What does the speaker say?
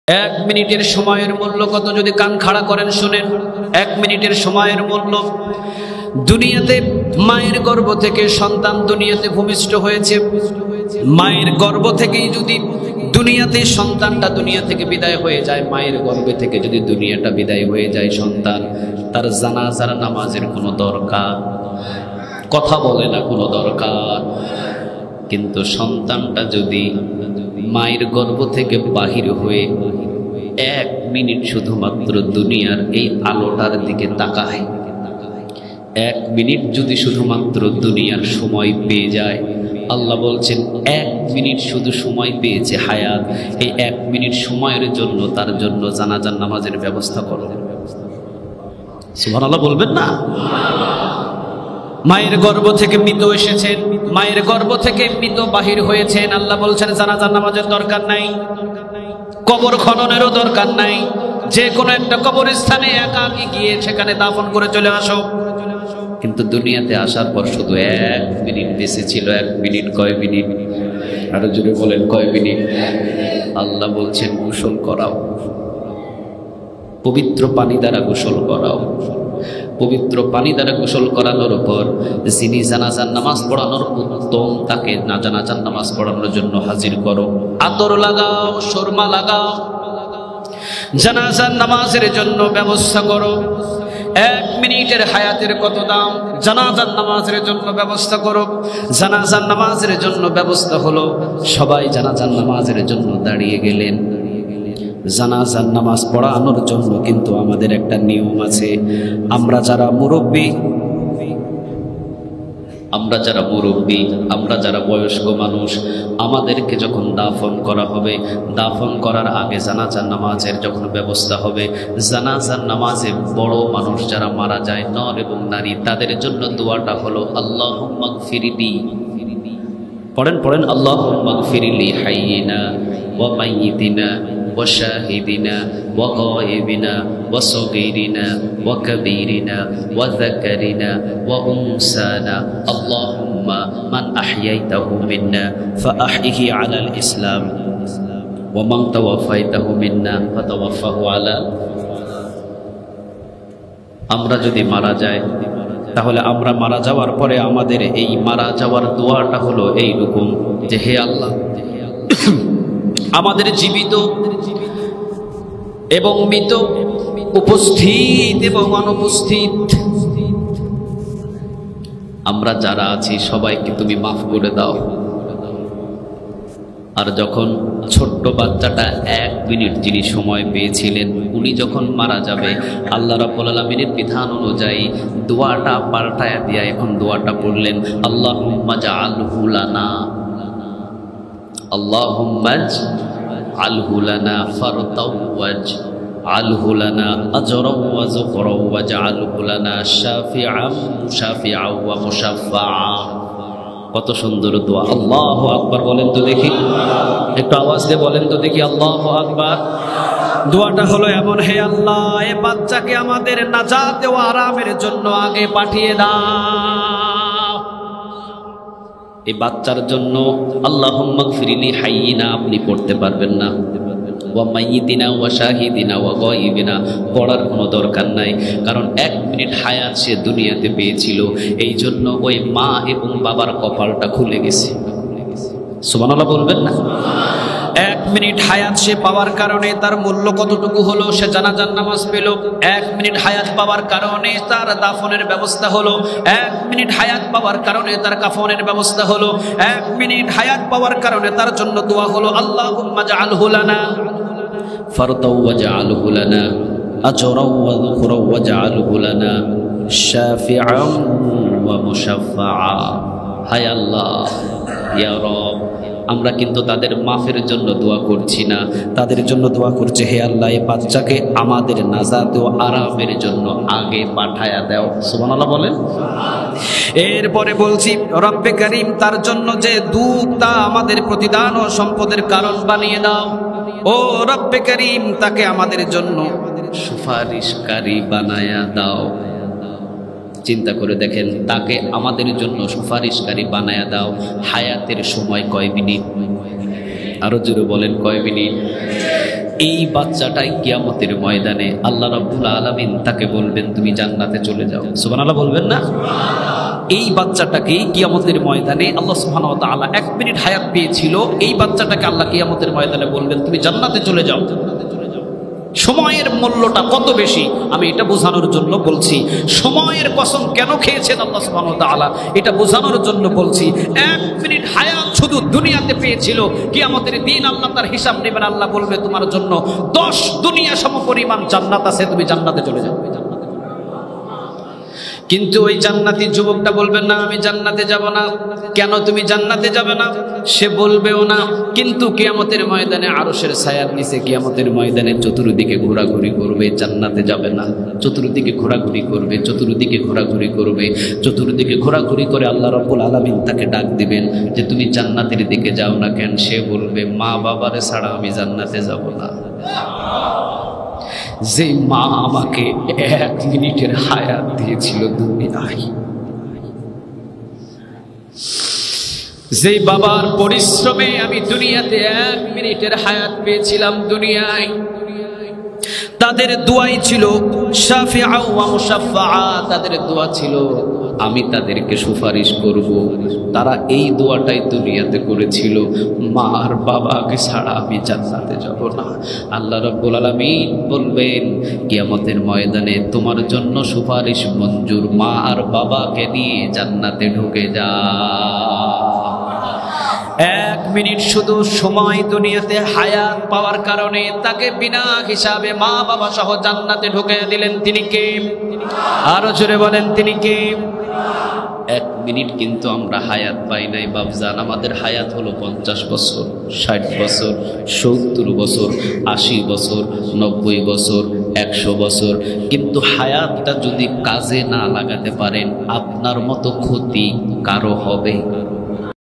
এক মিনিটের সময়ের মূল্য কত যদি কান খাড়া করেন শুনেন। এক মিনিটের সময়ের মূল্য। দুনিয়াতে মায়ের গর্ভ থেকে সন্তান দুনিয়াতে ভূমিষ্ঠ হয়েছে, মায়ের গর্ভ থেকেই যদি দুনিয়াতে সন্তানটা দুনিয়া থেকে বিদায় হয়ে যায়, মায়ের গর্ভে থেকে যদি দুনিয়াটা বিদায় হয়ে যায় সন্তান, তার জানাজার নামাজের কোনো দরকার, কথা বলে না কোনো দরকার। কিন্তু সন্তানটা যদি মায়ের গর্ভ থেকে বাহির হয়ে এক মিনিট শুধুমাত্র দুনিয়ার এই আলোটার দিকে তাকায়, এক মিনিট যদি শুধুমাত্র দুনিয়ার সময় পেয়ে যায়, আল্লাহ বলছেন এক মিনিট শুধু সময় পেয়েছে হায়াত, এই এক মিনিট সময়ের জন্য তার জন্য জানাজার নামাজের ব্যবস্থা করো। সুবহানাল্লাহ বলবেন না? মায়ের গর্ভ থেকে মৃত এসেছেন, মায়ের গর্ভ থেকে মৃত বাহির হয়েছেন, আল্লাহ বলছেন জানাজার নামাজের দরকার নাই, কবর খননেরও দরকার নাই, যে কোনো একটা কবরস্থানে একাকি গিয়ে সেখানে দাফন করে চলে আসো। কিন্তু দুনিয়াতে আসার পর শুধু এক মিনিট বেঁচে ছিল। এক মিনিট কয় মিনিট? আরো জোরে বলেন কয় মিনিট? আল্লাহ বলছেন গোসল করাও, পবিত্র পানি দ্বারা গোসল করাও। পবিত্র পানি দ্বারা গোসল করানোর পর যিনি জানাজার নামাজ পড়ানোর উত্তম, তাকে না জানাজার নামাজ পড়ানোর জন্য হাজির করো। আতর লাগাও, সুরমা লাগাও, জানাজার নামাজের জন্য ব্যবস্থা করো। এক মিনিটের হায়াতের কত দাম, জানাজার নামাজের জন্য ব্যবস্থা করো। জানাজার নামাজের জন্য ব্যবস্থা হলো, সবাই জানাজার নামাজের জন্য দাঁড়িয়ে গেলেন। জানাজার নামাজ পড়ানোর জন্য কিন্তু আমাদের একটা নিয়ম আছে। আমরা যারা মুরব্বী, আমরা যারা বয়স্ক মানুষ, আমাদেরকে যখন দাফন করা হবে, দাফন করার আগে জানাজার নামাজের যখন ব্যবস্থা হবে, জানাজার নামাজে বড় মানুষ যারা মারা যায়, নর এবং নারী, তাদের জন্য দোয়াটা হলো আল্লাহুম্মা গফিরলি। পড়েন আল্লাহুম্মা গফিরলি হাইয়িনা ওয়া মাইয়িতিনা ওয়া শাহিদিনা ওয়া গায়িবিনা ওয়া সগীরিনা ওয়া কাবীরিনা ওয়া যাকারিনা ওয়া উনসানা। আল্লাহুম্মা মান আহইয়াইতাহু মিন্না ফাআহইহি আলাল ইসলাম ওয়া মান তাওয়াফাইতাহু মিন্না ফাতাওয়াফাহু আলা। আমরা যদি মারা যাই, তাহলে আমরা মারা যাওয়ার পরে আমাদের এই মারা যাওয়ার দোয়াটা হলো এইরকম যে, হে আল্লাহ, আমাদের জীবিত এবং মৃত, উপস্থিত এবং অনুপস্থিত, আমরা যারা আছি সবাইকে তুমি মাফ করে দাও। আর যখন ছোট্ট বাচ্চাটা এক মিনিট যিনি সময় পেয়েছিলেন, উনি যখন মারা যাবে, আল্লাহ রাব্বুল আলামিনের বিধান অনুযায়ী দোয়াটা পাল্টায়া দিয়া এখন দোয়াটা পড়লেন, আল্লাহুম্মা জাআলহু লানা, আল্লাহুম্মা জাআলহু লানা ফারতাও ওয়াজআলহু লানা আজরাও ওয়া যুকরাও ওয়াজআলহু লানা শাফিআম মুশাফিআ ওয়া মুশাফফাআ। কত সুন্দর দোয়া! আল্লাহু আকবার বলেন তো দেখি, একটু আওয়াজ দিয়ে বলেন তো দেখি আল্লাহু আকবার। দোয়াটা হলো এমন, হে আল্লাহ, এই বাচ্চাকে আমাদের নাজাত ও আরামের জন্য আগে পাঠিয়ে দাও। এই বাচ্চার জন্য আল্লাহুম্মা গফিরলি হাইয়িনা আপনি পড়তে পারবেন না, ওয়া মাইয়িতিনা ওয়া শাহিদিনা ওয়া গায়িবিনা পড়ার কোনো দরকার নাই, কারণ এক মিনিট হায়াত সে দুনিয়াতে পেয়েছিল, এই জন্য ওই মা এবং বাবার কপালটা খুলে গেছে। সুবহানাল্লাহ বলবেন না? এক মিনিট হায়াত সে পাওয়ার কারণে তার মূল্য কতটুকু হলো, সে জানাজার নামাজ পেল। এক মিনিট হায়াত পাওয়ার কারণে তার দাফনের ব্যবস্থা হলো। এক মিনিট হায়াত পাওয়ার কারণে তার কাফনের ব্যবস্থা হলো। এক মিনিট হায়াত পাওয়ার কারণে তার জন্য দোয়া হলো, আল্লাহুম্মা জাআলহু লানা ফারতাও ওয়াজআলহু লানা আজরাও ওয়া যুকরাও ওয়াজআলহু লানা শাফিআম ওয়া মুশাফফাআ। হায় আল্লাহ, ইয়া রব, আমরা কিন্তু তাদের মাফের জন্য দোয়া করছি না, তাদের জন্য দোয়া করছে, হে আল্লাহ, এই বাচ্চাকে আমাদের নাজাত ও আরামের জন্য আগে পাঠায়া দাও। সুবহানাল্লাহ বলেন। এরপরে বলছি, রব্বে কারীম, তার জন্য যে দুঃখ তা আমাদের প্রতিদান ও সম্পদের কারণ বানিয়ে দাও। ও রব্বে কারীম, তাকে আমাদের জন্য সুপারিশকারী বানায়া দাও। চিন্তা করে দেখেন, তাকে আমাদের জন্য সুপারিশকারী বানায়া দাও। হায়াতের সময় কয় মিনিট? আরো জোরে বলেন কয় মিনিট? এই বাচ্চাটাই কিয়ামতের ময়দানে আল্লাহ রাব্বুল আলামিন তাকে বলবেন তুমি জান্নাতে চলে যাও। সুবহানাল্লাহ বলবেন না? এই বাচ্চাটাকে কিয়ামতের ময়দানে আল্লাহ সুবহানাহু ওয়া তাআলা 1 মিনিট হায়াত পেয়েছিল, এই বাচ্চাটাকে আল্লাহ কিয়ামতের ময়দানে বলবেন তুমি জান্নাতে চলে যাও। সময়ের মূল্যটা কত বেশি আমি এটা বোঝানোর জন্য বলছি। সময়ের কসম কেন খেয়েছেন আল্লাহ সুবহানাহু ওয়া তাআলা এটা বোঝানোর জন্য বলছি। 1 মিনিট হায়াত শুধু দুনিয়াতে পেয়েছিল, কিয়ামতের দিন আল্লাহ তার হিসাব নেবেন। আল্লাহ বলবে তোমার জন্য 10 দুনিয়া সমপরিমাণ জান্নাত আছে, তুমি জান্নাতে চলে যাও। কিন্তু ওই জান্নাতি যুবকটা বলবেন না আমি জান্নাতে যাব না। কেন তুমি জান্নাতে যাবে না? সে বলবেও না। কিন্তু কিয়ামতের ময়দানে আরশের ছায়ার নিচে কিয়ামতের ময়দানে চতুর্দিকে ঘোরাঘুরি করবে, জান্নাতে যাবে না। চতুর্দিকে ঘোরাঘুরি করবে, চতুর্দিকে ঘোরাঘুরি করবে, চতুর্দিকে ঘোরাঘুরি করে আল্লাহ রাব্বুল আলামিন তাকে ডাক দিবেন যে তুমি জান্নাতের দিকে যাও না কেন? সে বলবে মা বাবারে ছাড়া আমি জান্নাতে যাব না। যে মা আমাকে 1 মিনিটের হায়াত দিয়েছিল দুনিয়ায়, যে বাবার পরিশ্রমে আমি দুনিয়াতে 1 মিনিটের হায়াত পেয়েছিলাম দুনিয়ায়, তাদের দোয়াই ছিল শাফিআ ওয়া মুশাফফা, তাদের দোয়া ছিল আমি তাদেরকে সুপারিশ করব। তারা এই দোয়াটাই দুনিয়াতে করেছিল, মা আর বাবাকে ছাড়া আমি জান্নাতে যাব না। আল্লাহ রাব্বুল আলামিন বলবেন কিয়ামতের ময়দানে তোমার জন্য সুপারিশ মঞ্জুর, মা আর বাবাকে নিয়ে জান্নাতে ঢুকে যা। 1 মিনিট শুধু সময় দুনিয়াতে হায়াত পাওয়ার কারণে তাকে বিনা হিসাবে মা বাবা সহ জান্নাতে ঢুকে দিলেন। তিনি কে? আরো জোরে বলেন তিনি কে? 1 মিনিট কিন্তু আমরা হায়াত পাই নাই বাপজান। আমাদের হায়াত হলো 50 বছর, 60 বছর, 70 বছর, 80 বছর, 90 বছর, 100 বছর। কিন্তু হায়াতটা যদি কাজে না লাগাতে পারেন আপনার মতো ক্ষতি কারো হবে?